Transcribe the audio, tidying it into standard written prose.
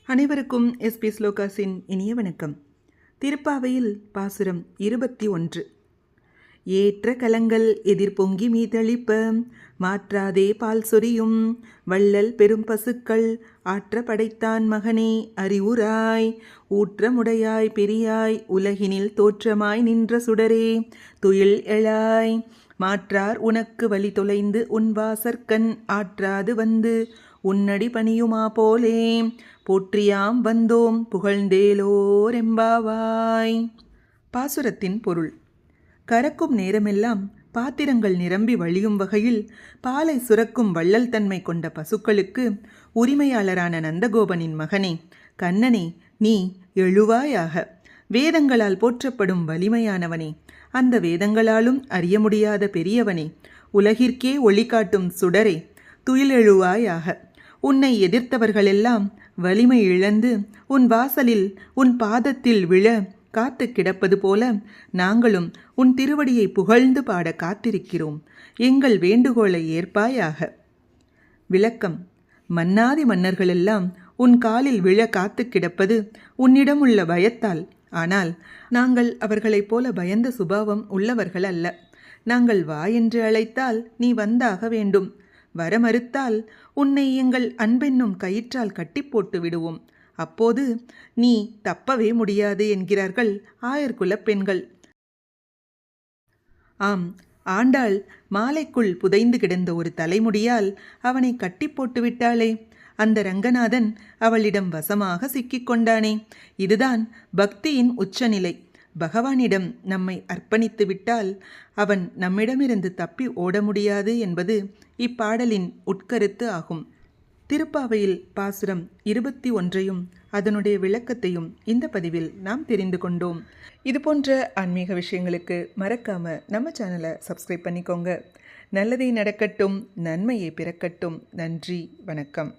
அனைவருக்கும் எஸ்பி ஸ்லோகாஸின் இனிய வணக்கம். திருப்பாவையில் பாசுரம் 21. ஏற்ற கலங்கள் எதிர்பொங்கி மீதளிப்ப மாற்றாதே பால் சொரியும் வள்ளல் பெரும் பசுக்கள் ஆற்ற படைத்தான் மகனே அறிவுராய் ஊற்றமுடையாய் பெரியாய் உலகினில் தோற்றமாய் நின்ற சுடரே துயில் எழாய் மாற்றார் உனக்கு வழி தொலைந்து உன் வாசற்கண் ஆற்றாது வந்து உன்னடி பணியுமா போலே போற்றியாம் வந்தோம் புகழ்ந்தேலோர் எம்பாவாய். பாசுரத்தின் பொருள்: கறக்கும் நேரமெல்லாம் பாத்திரங்கள் நிரம்பி வழியும் வகையில் பாலை சுரக்கும் வள்ளல் தன்மை கொண்ட பசுக்களுக்கு உரிமையாளரான நந்தகோபனின் மகனே, கண்ணனே, நீ எழுவாயாக. வேதங்களால் போற்றப்படும் வலிமையானவனே, அந்த வேதங்களாலும் அறிய முடியாத பெரியவனே, உலகிற்கே ஒளி காட்டும் சுடரே, துயிலெழுவாயாக. உன்னை எதிர்த்தவர்களெல்லாம் வலிமை இழந்து உன் வாசலில் உன் பாதத்தில் விழ காத்து கிடப்பது போல நாங்களும் உன் திருவடியை புகழ்ந்து பாட காத்திருக்கிறோம். எங்கள் வேண்டுகோளை ஏற்பாயாக. விளக்கம்: மன்னாதி மன்னர்களெல்லாம் உன் காலில் விழ காத்து கிடப்பது உன்னிடம் உள்ள பயத்தால். ஆனால் நாங்கள் அவர்களைப் போல பயந்த சுபாவம் உள்ளவர்கள் அல்ல. நாங்கள் வா என்று அழைத்தால் நீ வந்தாக வேண்டும். வர மறுத்தால் உன்னை எங்கள் அன்பென்னும் கயிற்றால் கட்டி போட்டு விடுவோம். அப்போது நீ தப்பவே முடியாது என்கிறார்கள் ஆயர்குலப் பெண்கள். ஆம், ஆண்டாள் மாலைக்குள் புதைந்து கிடந்த ஒரு தலைமுடியால் அவனை கட்டி போட்டு விட்டாளே. அந்த ரங்கநாதன் அவளிடம் வசமாக சிக்கிக்கொண்டானே. இதுதான் பக்தியின் உச்சநிலை. பகவானிடம் நம்மை அர்ப்பணித்து விட்டால் அவன் நம்மிடமிருந்து தப்பி ஓட முடியாது என்பது இப்பாடலின் உட்கருத்து ஆகும். திருப்பாவையில் பாசுரம் 21ஐயும் அதனுடைய விளக்கத்தையும் இந்த பதிவில் நாம் தெரிந்து கொண்டோம். இதுபோன்ற ஆன்மீக விஷயங்களுக்கு மறக்காம நம்ம சேனலை சப்ஸ்கிரைப் பண்ணிக்கோங்க. நல்லதே நடக்கட்டும், நன்மையே பிறக்கட்டும். நன்றி, வணக்கம்.